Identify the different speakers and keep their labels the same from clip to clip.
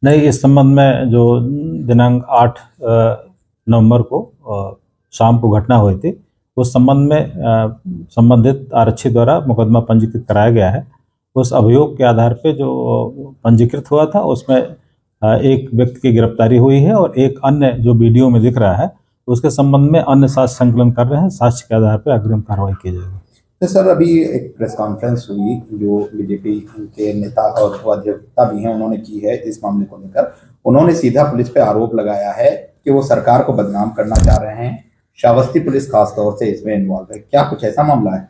Speaker 1: नहीं, इस संबंध में जो दिनांक 8 नवंबर को शाम को घटना हुई थी, उस संबंध में संबंधित आरक्षी द्वारा मुकदमा पंजीकृत कराया गया है। उस अभियोग के आधार पे जो पंजीकृत हुआ था उसमें एक व्यक्ति की गिरफ्तारी हुई है और एक अन्य जो वीडियो में दिख रहा है उसके संबंध में अन्य साक्ष्य संकलन कर रहे हैं। साक्ष्य के आधार पर अग्रिम कार्रवाई की जाएगी।
Speaker 2: तो सर, अभी एक प्रेस कॉन्फ्रेंस हुई जो बीजेपी के नेता और अध्यक्ष भी हैं उन्होंने की है इस मामले को लेकर। उन्होंने सीधा पुलिस पे आरोप लगाया है कि वो सरकार को बदनाम करना चाह रहे हैं। श्रावस्ती पुलिस खासतौर से इसमें इन्वॉल्व है, क्या कुछ ऐसा मामला है?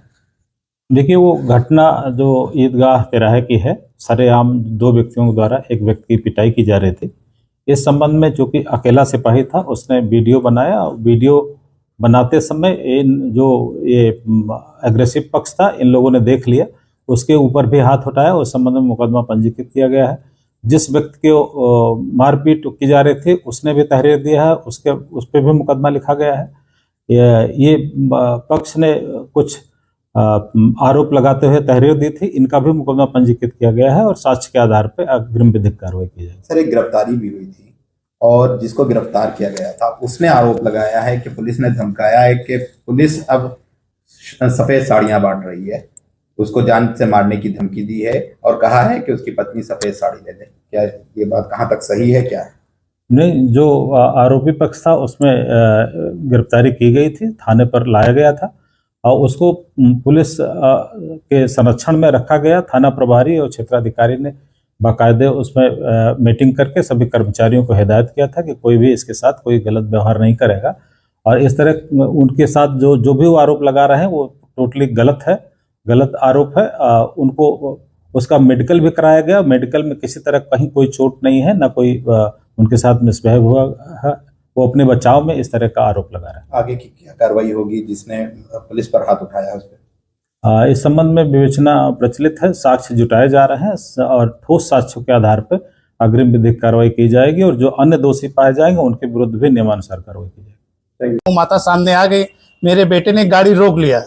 Speaker 1: देखिए, वो घटना जो ईदगाह तिराहे की है, सरेआम 2 व्यक्तियों द्वारा एक व्यक्ति की पिटाई की जा रही थी। इस संबंध में चूंकि अकेला सिपाही था, उसने वीडियो बनाया। वीडियो बनाते समय ये एग्रेसिव पक्ष था, इन लोगों ने देख लिया, उसके ऊपर भी हाथ उठाया। उस संबंध में मुकदमा पंजीकृत किया गया है। जिस व्यक्ति को मारपीट की जा रही थी उसने भी तहरीर दिया है, उस पर भी मुकदमा लिखा गया है। ये पक्ष ने कुछ आरोप लगाते हुए तहरीर दी थी, इनका भी मुकदमा पंजीकृत किया गया है और साक्ष्य के आधार पर अग्रिम विधिक कार्रवाई की जाएगी।
Speaker 2: सर, एक गिरफ्तारी भी हुई थी और जिसको गिरफ्तार किया गया था उसने आरोप लगाया है कि पुलिस ने धमकाया है कि पुलिस अब सफेद साड़ियां बांट रही है, उसको जान से मारने की धमकी दी है और कहा है कि उसकी पत्नी सफेद साड़ी ले ले। क्या ये बात कहाँ तक सही है, क्या है?
Speaker 1: नहीं, जो आरोपी पक्ष था उसमें गिरफ्तारी की गई थी, थाने पर लाया गया था और उसको पुलिस के संरक्षण में रखा गया। थाना प्रभारी और क्षेत्राधिकारी ने बाकायदे उसमें मीटिंग करके सभी कर्मचारियों को हिदायत किया था कि कोई भी इसके साथ कोई गलत व्यवहार नहीं करेगा। और इस तरह उनके साथ जो भी वो आरोप लगा रहे हैं वो टोटली गलत है, गलत आरोप है। उनको उसका मेडिकल भी कराया गया। मेडिकल में किसी तरह कहीं कोई चोट नहीं है, ना कोई उनके साथ मिसबिहेव हुआ है। वो अपने बचाव में इस तरह का आरोप लगा रहे हैं।
Speaker 2: आगे की क्या कार्रवाई होगी जिसने पुलिस पर हाथ उठाया उस पर?
Speaker 1: इस संबंध में विवेचना प्रचलित है, साक्ष्य जुटाए जा रहे हैं और ठोस साक्ष्यों के आधार पर अग्रिम विधिक कार्रवाई की जाएगी और जो अन्य दोषी पाए जाएंगे उनके विरुद्ध भी नियमानुसार कार्रवाई की जाएगी।
Speaker 3: माता सामने आ गई, मेरे बेटे ने गाड़ी रोक लिया,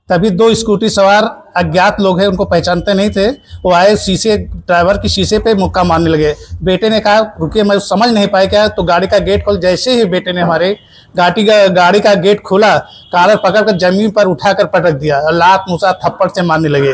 Speaker 3: तभी 2 स्कूटी सवार अज्ञात लोग हैं, उनको पहचानते नहीं थे, वो आए, ड्राइवर की शीशे पे मुक्का मारने लगे। बेटे ने कहा रुकिए, मैं समझ नहीं पाया क्या, तो गाड़ी का गेट खोल। जैसे ही बेटे ने हमारे गाड़ी का गेट खोला, कालर पकड़कर जमीन पर उठाकर पटक दिया और लात मुसा थप्पड़ से मारने लगे।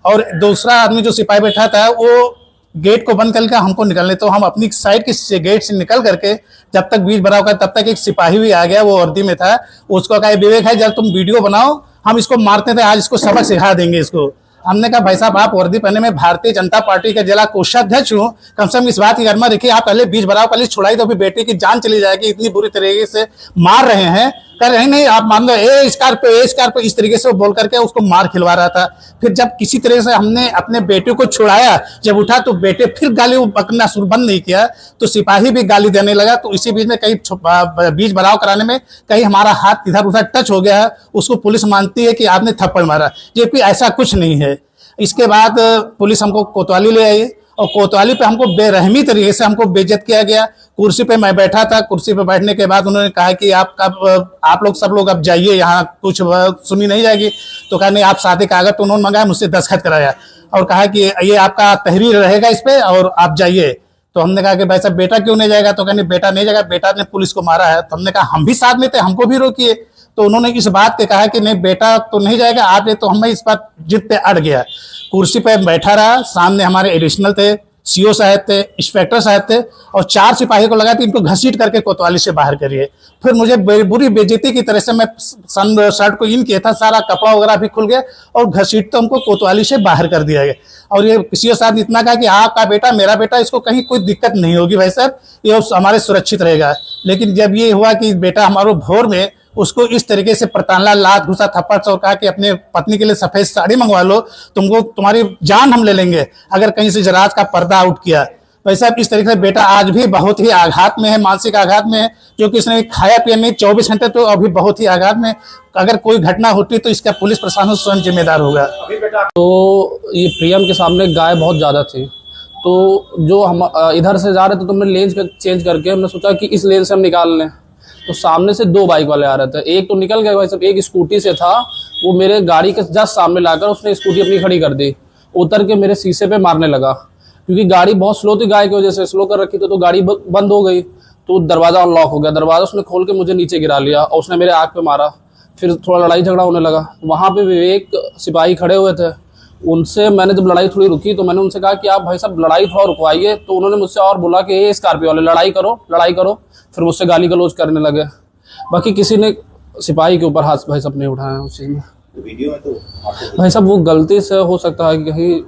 Speaker 3: और दूसरा आदमी जो सिपाही बैठा था वो गेट को बंद करके हमको निकलने, तो हम अपनी साइड के गेट से निकल करके जब तक बीच भराव का, तब तक एक सिपाही भी आ गया, वो वर्दी में था। उसको कहा विवेक है, जब तुम वीडियो बनाओ, हम इसको मारते थे, आज इसको सबक सिखा देंगे इसको। हमने कहा भाई साहब, आप वर्दी पहने में भारतीय जनता पार्टी के जिला कोषाध्यक्ष हूँ, कम से कम इस बात की गर्मा रखिए, आप पहले बीच भराव पहले छुड़ाई दो, फिर बेटे की जान चली जाएगी, इतनी बुरी तरीके से मार रहे हैं। कह रहे नहीं आप मान लो, ए स्कार्पियो, इस तरीके से वो बोल करके उसको मार खिलवा रहा था। फिर जब किसी तरह से हमने अपने बेटे को छुड़ाया, जब उठा तो बेटे फिर गाली बकना शुरू बंद नहीं किया, तो सिपाही भी गाली देने लगा। तो इसी बीच में कहीं बीच भराव कराने में कहीं हमारा हाथ इधर उधर टच हो गया है, उसको पुलिस मानती है कि आपने थप्पड़ मारा, जबकि ऐसा कुछ नहीं है। इसके बाद पुलिस हमको कोतवाली ले आई और कोतवाली पे हमको बेरहमी तरीके से हमको बेइज्जत किया गया। कुर्सी पे मैं बैठा था, कुर्सी पे बैठने के बाद उन्होंने कहा कि आप लोग सब लोग अब जाइए, यहाँ कुछ सुनी नहीं जाएगी। तो कहा नहीं, आप सादे कागज, तो उन्होंने मंगाया, मुझसे दस्तखत कराया और कहा कि ये आपका तहरीर रहेगा इस पे और आप जाइए। तो हमने कहा कि भाई साहब बेटा क्यों नहीं जाएगा? तो कहने बेटा नहीं जाएगा, बेटा ने पुलिस को मारा है। तो हमने कहा हम भी साथ में थे, हमको भी रोकिए। तो उन्होंने इस बात पे कहा कि नहीं बेटा तो नहीं जाएगा, आप। तो हमें इस बात जिद पे अड़ गया, कुर्सी पे बैठा रहा। सामने हमारे एडिशनल थे, सीओ साहब थे, इंस्पेक्टर साहब थे और 4 सिपाही को लगा कि इनको घसीट करके कोतवाली से बाहर करिए। फिर मुझे बुरी बेइज्जती की तरह से मैं शर्ट को इन किया था, सारा कपड़ा वगैरह भी खुल गया और घसीट तो हमको कोतवाली से बाहर कर दिया गया। और ये सीओ साहब ने इतना कहा कि आपका बेटा मेरा बेटा, इसको कहीं कोई दिक्कत नहीं होगी भाई साहब, ये हमारे सुरक्षित रहेगा। लेकिन जब ये हुआ कि बेटा हमारे भोर में उसको इस तरीके से प्रताड़ना, लात घुसा, थप्पड़ से और कहा कि अपने पत्नी के लिए सफेद साड़ी मंगवा लो, तुमको तुम्हारी जान हम ले लेंगे अगर कहीं से जराज का पर्दा आउट किया। वैसे इस तरीके से बेटा आज भी बहुत ही आघात में है, मानसिक आघात में है, क्योंकि इसने खाया पिया नहीं 24 घंटे, तो अभी बहुत ही आघात में। अगर कोई घटना होती तो इसका पुलिस प्रशासन स्वयं जिम्मेदार होगा।
Speaker 4: तो ये प्रियम के सामने गाय बहुत ज़्यादा थी, तो जो हम इधर से जा रहे थे तो हमने लेन चेंज करके हमने सोचा कि इस लेन से हम निकाल लें। तो सामने से 2 बाइक वाले आ रहे थे, एक तो निकल गए भाई साहब, एक स्कूटी से था, वो मेरे गाड़ी के जस्ट सामने लाकर उसने स्कूटी अपनी खड़ी कर दी, उतर के मेरे शीशे पे मारने लगा। क्योंकि गाड़ी बहुत स्लो थी, गाय की वजह से स्लो कर रखी थी, तो गाड़ी बंद हो गई, तो दरवाज़ा अनलॉक हो गया, दरवाज़ा उसने खोल के मुझे नीचे गिरा लिया और उसने मेरे आँख पे मारा। फिर थोड़ा लड़ाई झगड़ा होने लगा। वहाँ पे विवेक सिपाही खड़े हुए थे, उनसे मैंने जब लड़ाई थोड़ी रुकी तो मैंने उनसे कहा कि आप भाई साहब लड़ाई थोड़ा रुकवाइए, तो उन्होंने मुझसे और बोला कि ये स्कॉर्पियो वाले लड़ाई करो। फिर मुझसे गाली गलौज करने लगे। बाकी किसी ने सिपाही के ऊपर हाथ भाई साहब नहीं उठाया उस चीज़ में।
Speaker 2: वीडियो में तो
Speaker 4: भाई साहब वो गलती से हो सकता है कि कहीं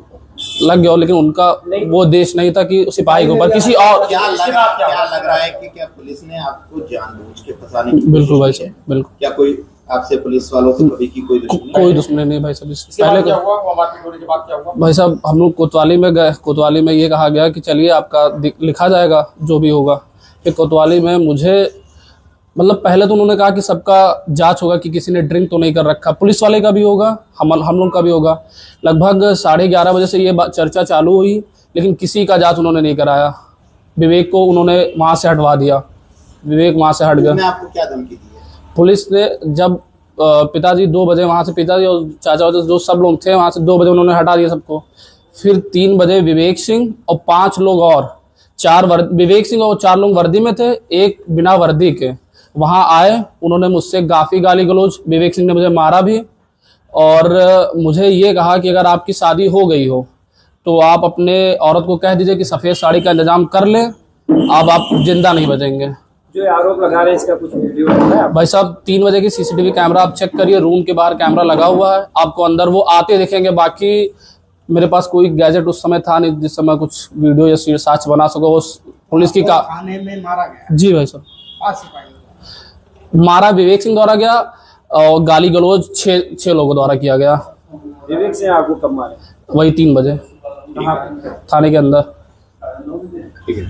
Speaker 4: लग गया हो, लेकिन उनका वो देश नहीं था कि सिपाही के ऊपर किसी और।
Speaker 2: क्या लग रहा है कि क्या पुलिस ने आपको जानबूझ के फंसाने की
Speaker 4: बिल्कुल भाई
Speaker 2: कोशिश की है?
Speaker 4: साहब, बिल्कुल।
Speaker 2: क्या कोई आपसे पुलिस वालों से कभी की कोई दुश्मनी?
Speaker 4: कोई दुश्मनी नहीं भाई साहब। पहले भाई साहब हम लोग कोतवाली में गए, कोतवाली में ये कहा गया कि चलिए आपका लिखा जाएगा जो भी होगा। फिर कोतवाली में मुझे मतलब पहले तो उन्होंने कहा कि सबका जांच होगा कि किसी ने ड्रिंक तो नहीं कर रखा, पुलिस वाले का भी होगा, हम लोग का भी होगा। लगभग 11:30 बजे से ये चर्चा चालू हुई, लेकिन किसी का जांच उन्होंने नहीं कराया। विवेक को उन्होंने वहाँ से हटवा दिया, विवेक वहाँ से हट गया।
Speaker 2: आपको क्या धमकी दी है?
Speaker 4: पुलिस ने जब पिताजी 2 बजे वहाँ से, पिताजी और चाचा जो सब लोग थे वहाँ से 2 बजे उन्होंने हटा दिया सबको। फिर 3 बजे विवेक सिंह और 5 लोग और, विवेक सिंह और 4 लोग वर्दी में थे, एक बिना वर्दी के वहाँ आए। उन्होंने मुझसे काफ़ी गाली गलौज, विवेक सिंह ने मुझे मारा भी और मुझे ये कहा कि अगर आपकी शादी हो गई हो तो आप अपने औरत को कह दीजिए कि सफ़ेद साड़ी का इंतजाम कर ले, अब आप जिंदा नहीं बचेंगे।
Speaker 5: जो आरोप लगा रहे हैं इसका कुछ वीडियो है?
Speaker 4: भाई साहब 3 बजे की सीसीटीवी कैमरा आप चेक करिए, रूम के बाहर कैमरा लगा हुआ है, आपको अंदर वो आते दिखेंगे। बाकी मेरे पास कोई गैजेट उस समय था नहीं जिस समय कुछ वीडियो या साक्ष्य बना सको। उस पुलिस की
Speaker 5: थाने में मारा गया?
Speaker 4: जी भाई साहब,
Speaker 5: 5 सिपाही
Speaker 4: मारा विवेक सिंह द्वारा गया और गाली गलौज 6 लोगों द्वारा किया गया।
Speaker 5: विवेक सिंह आपको कब मारे?
Speaker 4: वही 3 बजे
Speaker 5: कहाँ पे?
Speaker 4: थाने के अंदर।
Speaker 2: ठीक है।